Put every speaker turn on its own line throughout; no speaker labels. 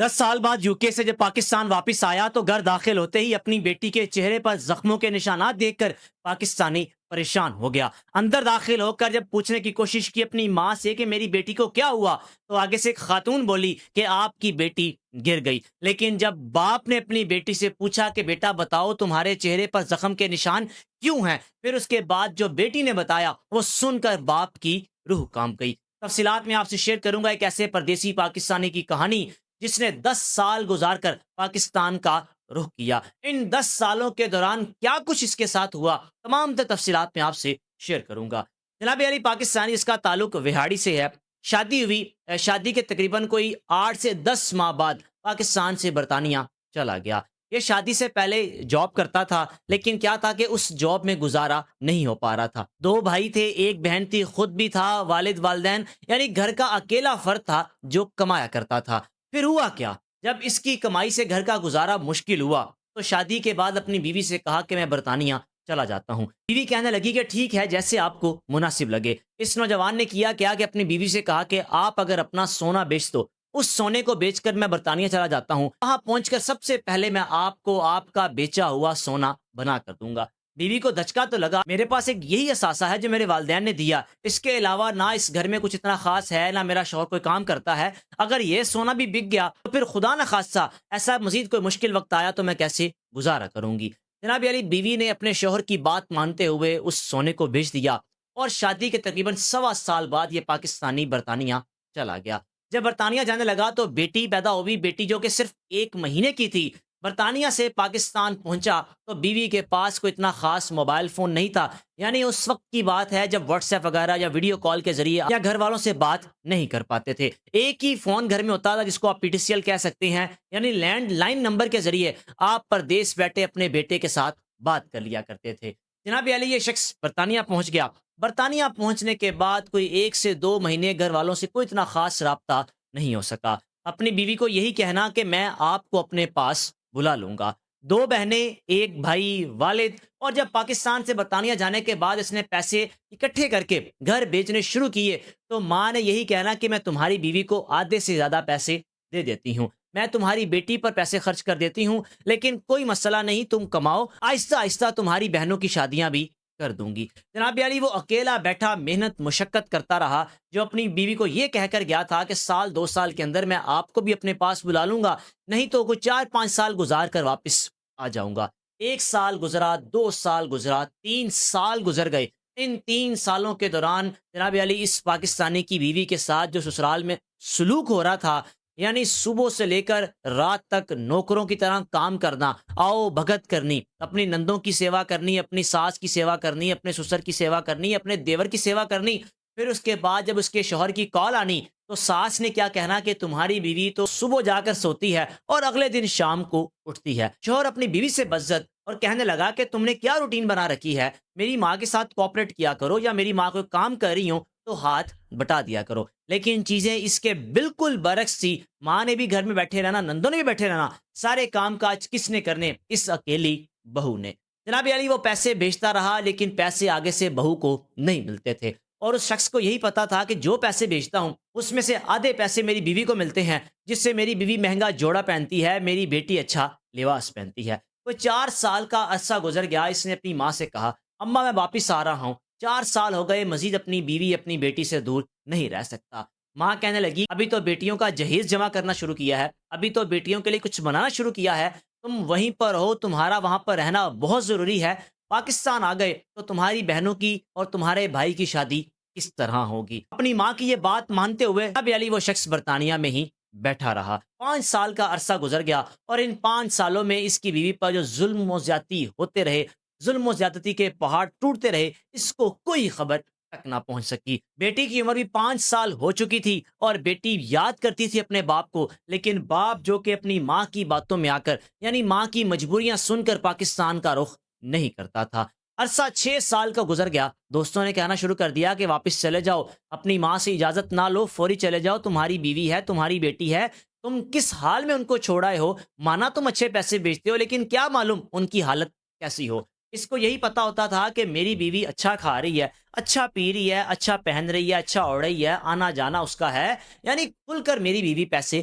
10 سال بعد یوکے سے جب پاکستان واپس آیا تو گھر داخل ہوتے ہی اپنی بیٹی کے چہرے پر زخموں کے نشانات دیکھ کر پاکستانی پریشان ہو گیا۔ اندر داخل ہو کر جب پوچھنے کی کوشش کی اپنی ماں سے کہ میری بیٹی کو کیا ہوا، تو آگے سے ایک خاتون بولی کہ آپ کی بیٹی گر گئی۔ لیکن جب باپ نے اپنی بیٹی سے پوچھا کہ بیٹا بتاؤ تمہارے چہرے پر زخم کے نشان کیوں ہیں، پھر اس کے بعد جو بیٹی نے بتایا وہ سن کر باپ کی روح کانپ گئی۔ تفصیلات میں آپ سے شیئر کروں گا ایک ایسے پردیسی پاکستانی کی کہانی جس نے 10 سال گزار کر پاکستان کا رخ کیا۔ ان 10 سالوں کے دوران کیا کچھ اس کے ساتھ ہوا، تمام تر تفصیلات میں آپ سے شیئر کروں گا۔ جناب علی پاکستانی، اس کا تعلق وہاڑی سے ہے۔ شادی ہوئی، شادی کے تقریباً کوئی 8 سے 10 ماہ بعد پاکستان سے برطانیہ چلا گیا۔ یہ شادی سے پہلے جاب کرتا تھا، لیکن کیا تھا کہ اس جاب میں گزارا نہیں ہو پا رہا تھا۔ 2 بھائی تھے، ایک بہن تھی، خود بھی تھا، والد والدین، یعنی گھر کا اکیلا فرد تھا جو کمایا کرتا تھا۔ پھر ہوا کیا، جب اس کی کمائی سے گھر کا گزارا مشکل ہوا تو شادی کے بعد اپنی بیوی سے کہا کہ میں برطانیہ چلا جاتا ہوں۔ بیوی کہنے لگی کہ ٹھیک ہے، جیسے آپ کو مناسب لگے۔ اس نوجوان نے کیا کہ اپنی بیوی سے کہا کہ آپ اگر اپنا سونا بیچ دو، اس سونے کو بیچ کر میں برطانیہ چلا جاتا ہوں، وہاں پہنچ کر سب سے پہلے میں آپ کو آپ کا بیچا ہوا سونا بنا کر دوں گا۔ بیوی کو دھچکا تو لگا، میرے پاس ایک یہی اثاثہ ہے جو میرے والدین نے دیا، اس کے علاوہ نہ اس گھر میں کچھ اتنا خاص ہے، نہ میرا شوہر کوئی کام کرتا ہے، اگر یہ سونا بھی بک گیا تو پھر خدا نہ خواستہ ایسا مزید کوئی مشکل وقت آیا تو میں کیسے گزارا کروں گی۔ جناب علی، بیوی نے اپنے شوہر کی بات مانتے ہوئے اس سونے کو بیچ دیا اور شادی کے تقریباً 1.25 سال بعد یہ پاکستانی برطانیہ چلا گیا۔ جب برطانیہ جانے لگا تو بیٹی پیدا ہوئی، بیٹی جو کہ صرف 1 مہینے کی تھی۔ برطانیہ سے پاکستان پہنچا تو بیوی کے پاس کوئی اتنا خاص موبائل فون نہیں تھا، یعنی اس وقت کی بات ہے جب واٹس ایپ وغیرہ یا ویڈیو کال کے ذریعے یا گھر والوں سے بات نہیں کر پاتے تھے۔ ایک ہی فون گھر میں ہوتا تھا جس کو آپ پی ٹی سی ایل کہہ سکتے ہیں، یعنی لینڈ لائن نمبر کے ذریعے آپ پردیس بیٹھے اپنے بیٹے کے ساتھ بات کر لیا کرتے تھے۔ جناب علی، یہ شخص برطانیہ پہنچ گیا۔ برطانیہ پہنچنے کے بعد کوئی 1 سے 2 مہینے گھر والوں سے کوئی اتنا خاص رابطہ نہیں ہو سکا۔ اپنی بیوی کو یہی کہنا کہ میں آپ کو اپنے پاس بلا لوں گا۔ 2 بہنیں، ایک بھائی، والد، اور جب پاکستان سے برطانیہ جانے کے بعد اس نے پیسے اکٹھے کر کے گھر بیچنے شروع کیے تو ماں نے یہی کہنا کہ میں تمہاری بیوی کو آدھے سے زیادہ پیسے دے دیتی ہوں، میں تمہاری بیٹی پر پیسے خرچ کر دیتی ہوں، لیکن کوئی مسئلہ نہیں، تم کماؤ، آہستہ آہستہ تمہاری بہنوں کی شادیاں بھی کر دوں گی۔ جناب علی، وہ اکیلا بیٹھا محنت مشقت کرتا رہا، جو اپنی بیوی کو یہ کہہ کر گیا تھا کہ 1 2 سال کے اندر میں آپ کو بھی اپنے پاس بلا لوں گا، نہیں تو کوئی 4 5 سال گزار کر واپس آ جاؤں گا۔ 1 سال گزرا، 2 سال گزرا، 3 سال گزر گئے۔ ان 3 سالوں کے دوران جناب علی، اس پاکستانی کی بیوی کے ساتھ جو سسرال میں سلوک ہو رہا تھا، یعنی صبح سے لے کر رات تک نوکروں کی طرح کام کرنا، آؤ بھگت کرنی، اپنی نندوں کی سیوا کرنی، اپنی ساس کی سیوا کرنی، اپنے سسر کی سیوا کرنی، اپنے دیور کی سیوا کرنی، پھر اس کے بعد جب اس کے شوہر کی کال آنی تو ساس نے کیا کہنا کہ تمہاری بیوی تو صبح جا کر سوتی ہے اور اگلے دن شام کو اٹھتی ہے۔ شوہر اپنی بیوی سے بزت اور کہنے لگا کہ تم نے کیا روٹین بنا رکھی ہے، میری ماں کے ساتھ کوآپریٹ کیا کرو، یا میری ماں کو کام کر رہی ہوں تو ہاتھ بٹا دیا کرو۔ لیکن چیزیں اس کے بالکل برعکس تھی۔ ماں نے بھی گھر میں بیٹھے رہنا، نندوں نے بھی بیٹھے رہنا، سارے کام کاج کس نے کرنے؟ اس اکیلی بہو نے۔ جناب علی، وہ پیسے بیچتا رہا لیکن پیسے آگے سے بہو کو نہیں ملتے تھے، اور اس شخص کو یہی پتا تھا کہ جو پیسے بیچتا ہوں اس میں سے آدھے پیسے میری بیوی کو ملتے ہیں، جس سے میری بیوی مہنگا جوڑا پہنتی ہے، میری بیٹی اچھا لباس پہنتی ہے۔ وہ 4 سال کا عرصہ گزر گیا۔ اس نے اپنی ماں سے کہا، اماں میں واپس آ رہا ہوں، 4 سال ہو گئے، مزید اپنی بیوی اپنی بیٹی سے دور نہیں رہ سکتا۔ ماں کہنے لگی، ابھی تو بیٹیوں کا جہیز جمع کرنا شروع کیا ہے، ابھی تو بیٹیوں کے لیے کچھ بنانا شروع کیا ہے، تم وہیں پر ہو، تمہارا وہاں پر رہنا بہت ضروری ہے، پاکستان آ گئے تو تمہاری بہنوں کی اور تمہارے بھائی کی شادی کس طرح ہوگی؟ اپنی ماں کی یہ بات مانتے ہوئے اب علی وہ شخص برطانیہ میں ہی بیٹھا رہا۔ 5 سال کا عرصہ گزر گیا اور ان 5 سالوں میں اس کی بیوی پر جو ظلم و زیادتی ہوتے رہے، ظلم و زیادتی کے پہاڑ ٹوٹتے رہے، اس کو کوئی خبر تک نہ پہنچ سکی۔ بیٹی کی عمر بھی 5 سال ہو چکی تھی اور بیٹی یاد کرتی تھی اپنے باپ کو، لیکن باپ جو کہ اپنی ماں کی باتوں میں آ کر، یعنی ماں کی مجبوریاں سن کر پاکستان کا رخ نہیں کرتا تھا۔ عرصہ 6 سال کا گزر گیا۔ دوستوں نے کہنا شروع کر دیا کہ واپس چلے جاؤ، اپنی ماں سے اجازت نہ لو، فوری چلے جاؤ، تمہاری بیوی ہے، تمہاری بیٹی ہے، تم کس حال میں ان کو چھوڑائے ہو؟ مانا تم اچھے پیسے بیچتے ہو، لیکن کیا معلوم ان کی حالت کیسی ہو۔ اس کو یہی پتا ہوتا تھا کہ میری بیوی اچھا کھا رہی ہے، اچھا پی رہی ہے، اچھا پہن رہی ہے، اچھا اوڑھ رہی ہے، آنا جانا اس کا ہے، یعنی کھل کر میری بیوی پیسے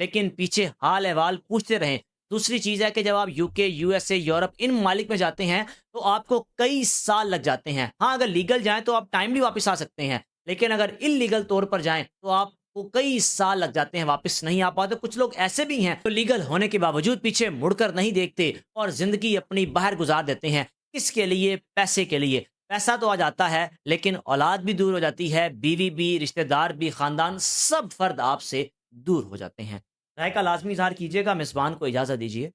لیکن پیچھے حال احوال پوچھتے رہیں۔ دوسری چیز ہے کہ جب آپ UK، USA، یورپ ان ممالک میں جاتے ہیں تو آپ کو کئی سال لگ جاتے ہیں۔ ہاں، اگر لیگل جائیں تو آپ ٹائملی واپس آ سکتے ہیں، لیکن اگر انلیگل طور پر جائیں تو آپ کو کئی سال لگ جاتے ہیں، واپس نہیں آ پاتے۔ کچھ لوگ ایسے بھی ہیں جو لیگل ہونے کے باوجود پیچھے مڑ کر نہیں دیکھتے اور زندگی اپنی باہر گزار دیتے ہیں۔ کس کے لیے؟ پیسے کے لیے۔ پیسہ تو آ جاتا ہے لیکن اولاد بھی دور ہو جاتی ہے، بیوی بھی، رشتہ دار بھی، خاندان، سب فرد آپ سے دور ہو جاتے ہیں۔ رائے کا لازمی اظہار کیجیے گا۔ میزبان کو اجازت دیجیے۔